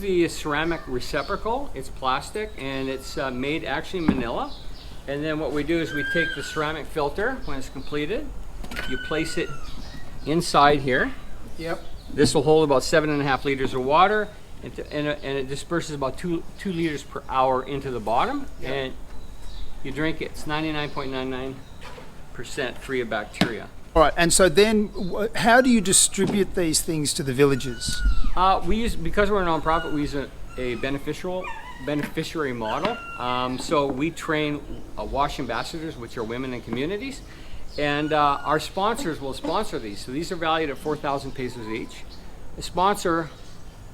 The ceramic receptacle, it's plastic and it's made actually in Manila. And then what we do is we take the ceramic filter when it's completed, you place it inside here. Yep. This will hold about 7.5 liters of water, and it disperses about 2 liters per hour into the bottom, Yep. and you drink it. It's 99.99% free of bacteria. All right, and so then how do you distribute these things to the villages? Because we're a nonprofit, we use a beneficiary model. So we train WASH ambassadors, which are women in communities, and our sponsors will sponsor these. So these are valued at 4,000 pesos each. The sponsor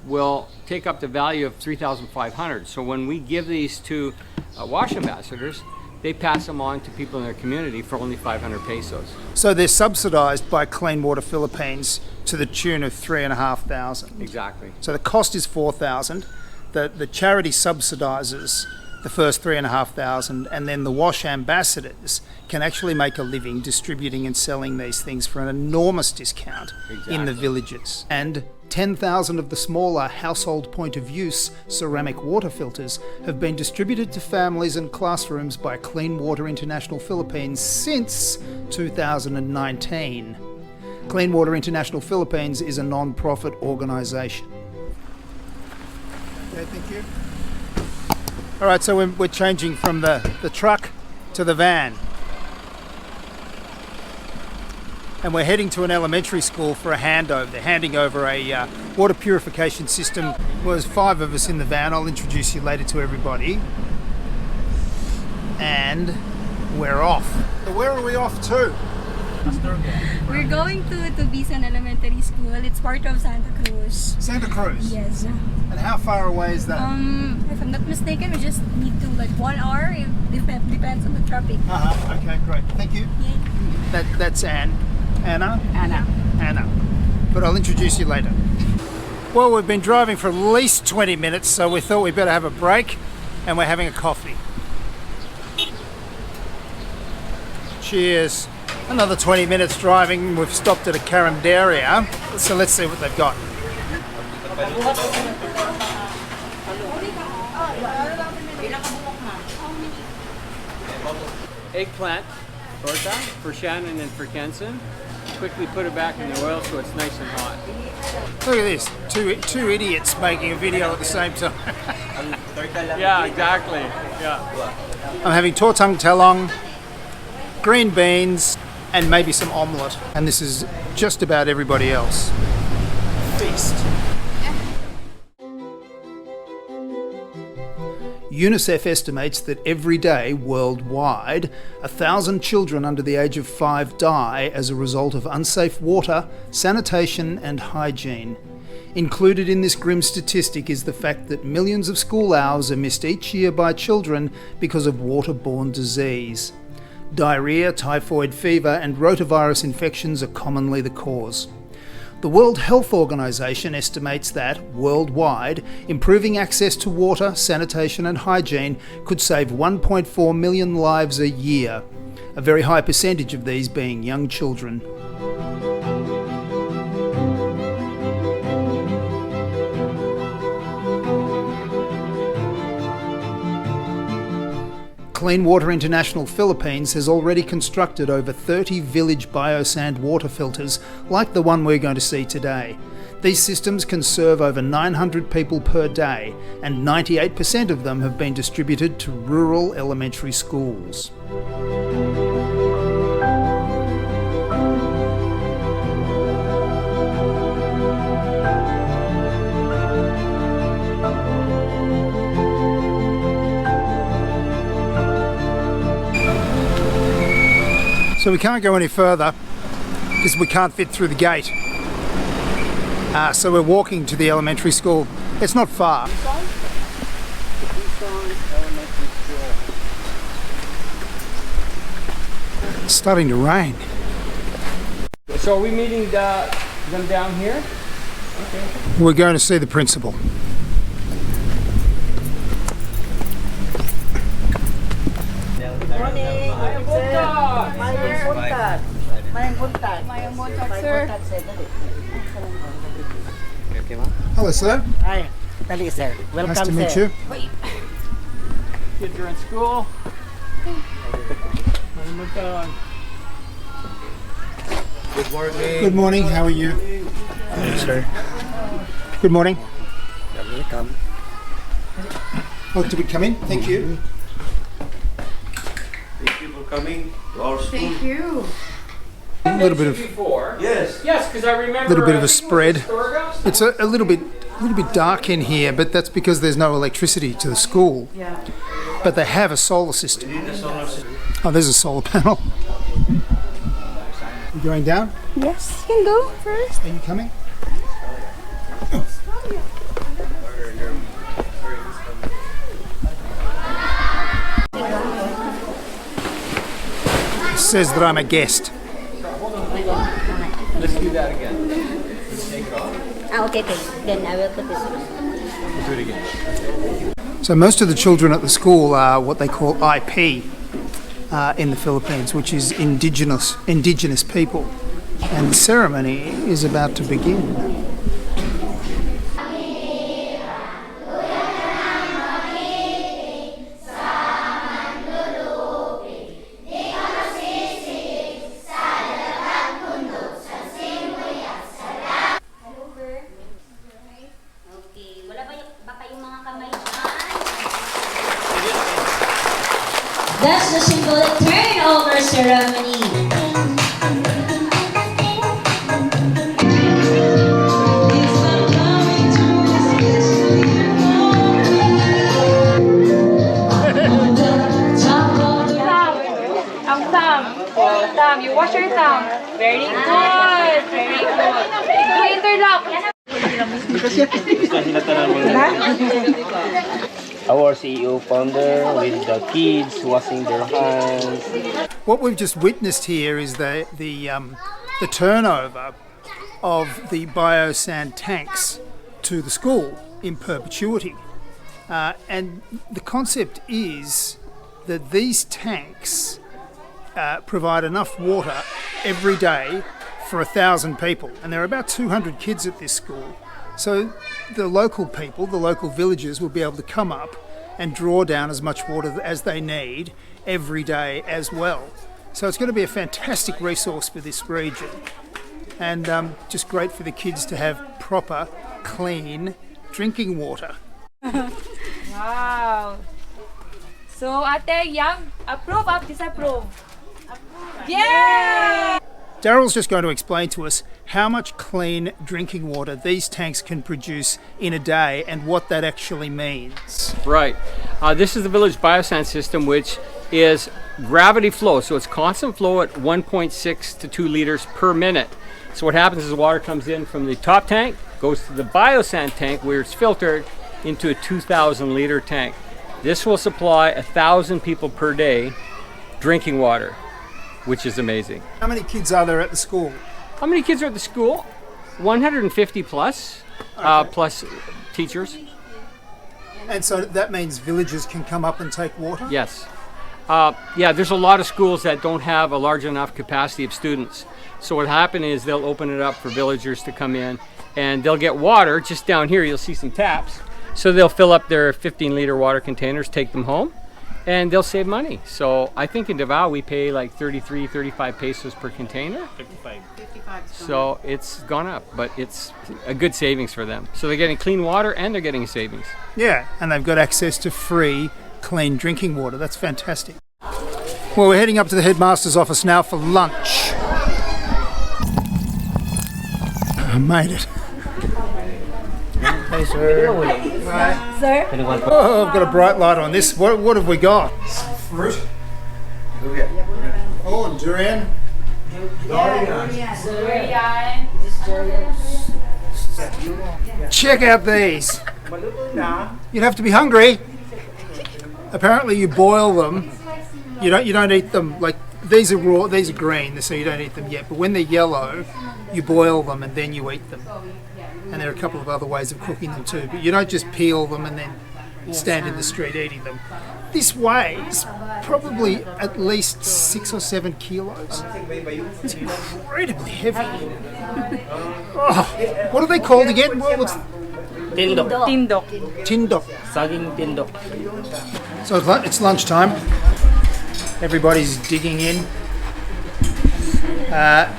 will take up the value of 3,500. So when we give these to WASH ambassadors, they pass them on to people in their community for only 500 pesos. So they're subsidised by Clean Water Philippines to the tune of 3,500. Exactly. So the cost is 4,000. The charity subsidises the first 3,500, and then the WASH ambassadors can actually make a living distributing and selling these things for an enormous discount in the villages. And 10,000 of the smaller household point of use ceramic water filters have been distributed to families and classrooms by Clean Water International Philippines since 2019. Clean Water International Philippines is a non-profit organisation. Okay, thank you. All right, so we're changing from the truck to the van. And we're heading to an elementary school for a handover. They're handing over a water purification system. Well, there's 5 of us in the van. I'll introduce you later to everybody. And we're off. So where are we off to? We're going to biosand Elementary School. It's part of Santa Cruz. Santa Cruz? Yes. And how far away is that? If I'm not mistaken, we just need to like 1 hour. It depends on the traffic. Okay, great. Thank you. Yeah. That's Anne. Anna? Anna. But I'll introduce you later. Well, we've been driving for at least 20 minutes, so we thought we'd better have a break, and we're having a coffee. Cheers. Another 20 minutes driving. We've stopped at a carinderia, so let's see what they've got. Eggplant torta for Shannon and for Kenson. Quickly put it back in the oil so it's nice and hot. Look at this, two idiots making a video at the same time. Yeah, exactly. Yeah. I'm having tortang talong, green beans, and maybe some omelette. And this is just about everybody else. Feast. UNICEF estimates that every day worldwide, 1,000 children under the age of 5 die as a result of unsafe water, sanitation and hygiene. Included in this grim statistic is the fact that millions of school hours are missed each year by children because of waterborne disease. Diarrhea, typhoid fever and rotavirus infections are commonly the cause. The World Health Organization estimates that, worldwide, improving access to water, sanitation and hygiene could save 1.4 million lives a year, a very high percentage of these being young children. Clean Water International Philippines has already constructed over 30 village biosand water filters like the one we're going to see today. These systems can serve over 900 people per day, and 98% of them have been distributed to rural elementary schools. So we can't go any further because we can't fit through the gate. So we're walking to the elementary school. It's not far. It's starting to rain. So are we meeting them down here? Okay. We're going to see the principal. Mayang buntag, sir. Hello, sir. Hi. Dali, sir. Welcome, Nice to meet sir. you. Kids are in school. Good morning. Good morning. How are you? Yes, sir. Good morning. Welcome. Oh, did we come in? Thank you. Thank you for coming to our school. Thank you. A little bit of Before. Yes. Yes, because I remember. Little bit of I a think it was spread. the storehouse. It's a little bit dark in here, but that's because there's no electricity to the school. Yeah. But they have a solar system. In the solar system. Oh, there's a solar panel. You going down? Yes, you can go first. Are you coming? It says that I'm a guest. Let's do that again. Let's take it off. Okay. Then I will put this. We'll do it again. So most of the children at the school are what they call IP in the Philippines, which is indigenous people. And the ceremony is about to begin. Okay. Wala ba kayong mga kamay dyan? That's the symbolic turnover ceremony. Thumb. You wash your thumb. Very good. Very good. Do interlock. Our CEO founder with the kids washing their hands. What we've just witnessed here is the turnover of the biosand tanks to the school in perpetuity. And the concept is that these tanks provide enough water every day for 1,000 people. And there are about 200 kids at this school. So the local people, the local villagers, will be able to come up and draw down as much water as they need every day as well. So it's going to be a fantastic resource for this region. And just great for the kids to have proper, clean drinking water. Wow. So, ate, Yang, approve or disapprove? Yeah! Darrell's just going to explain to us how much clean drinking water these tanks can produce in a day and what that actually means. Right. This is the village biosand system, which is gravity flow. So it's constant flow at 1.6 to 2 liters per minute. So what happens is water comes in from the top tank, goes to the biosand tank where it's filtered into a 2,000 liter tank. This will supply 1,000 people per day drinking water, which is amazing. How many kids are there at the school? How many kids are at the school? 150 plus, plus teachers. And so that means villagers can come up and take water? Yes. Yeah, there's a lot of schools that don't have a large enough capacity of students. So what happens is they'll open it up for villagers to come in and they'll get water. Just down here you'll see some taps. So they'll fill up their 15-liter water containers, take them home, and they'll save money. So I think in Davao we pay like 33, 35 pesos per container. 55. So it's gone up, but it's a good savings for them. So they're getting clean water and they're getting savings. Yeah, and they've got access to free, clean drinking water. That's fantastic. Well, we're heading up to the headmaster's office now for lunch. I made it. Hi, sir. Sir? Oh, I've got a bright light on this. What have we got? Fruit. Oh, and durian. Check out these. You'd have to be hungry. Apparently, you boil them. You don't eat them like these are raw. These are green, so you don't eat them yet. But when they're yellow, you boil them and then you eat them. And there are a couple of other ways of cooking them too. But you don't just peel them and then stand in the street eating them. This weighs probably at least 6 or 7 kilos. It's incredibly heavy. Oh, what are they called again? Tindok. Tindok. Tindok. Saging tindok. So it's lunchtime. Everybody's digging in.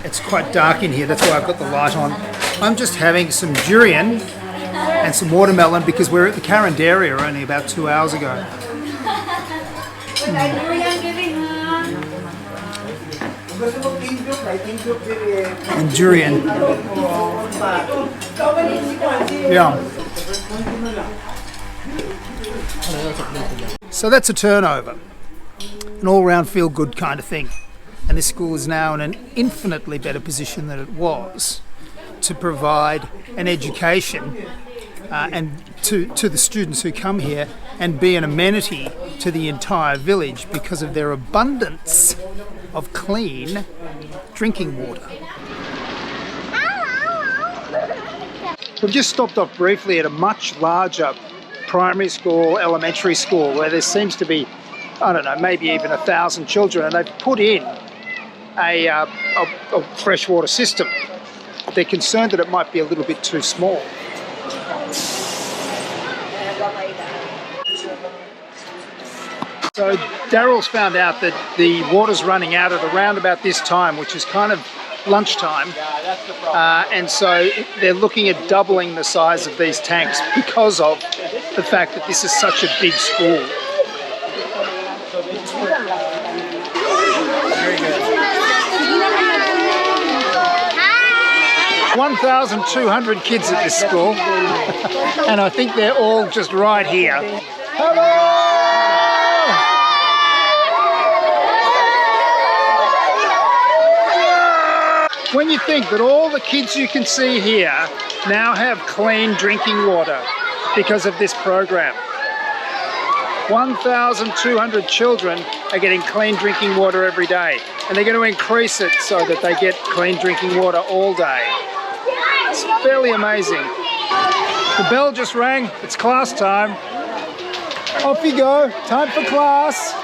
It's quite dark in here, that's why I've got the light on. I'm just having some durian and some watermelon because we're at the Carinderia only about 2 hours ago. And durian. Yeah. So that's a turnover. An all-round feel-good kind of thing. And this school is now in an infinitely better position than it was to provide an education and to the students who come here and be an amenity to the entire village because of their abundance of clean drinking water. We've just stopped off briefly at a much larger primary school, elementary school, where there seems to be, I don't know, maybe even 1,000 children, and they've put in a freshwater system. They're concerned that it might be a little bit too small. So Darrell's found out that the water's running out at around about this time, which is kind of lunchtime, and so they're looking at doubling the size of these tanks because of the fact that this is such a big school. Very good. 1,200 kids at this school, and I think they're all just right here. Hello! When you think that all the kids you can see here now have clean drinking water because of this program. 1,200 children are getting clean drinking water every day, and they're going to increase it so that they get clean drinking water all day. It's fairly amazing. The bell just rang. It's class time. Off you go. Time for class.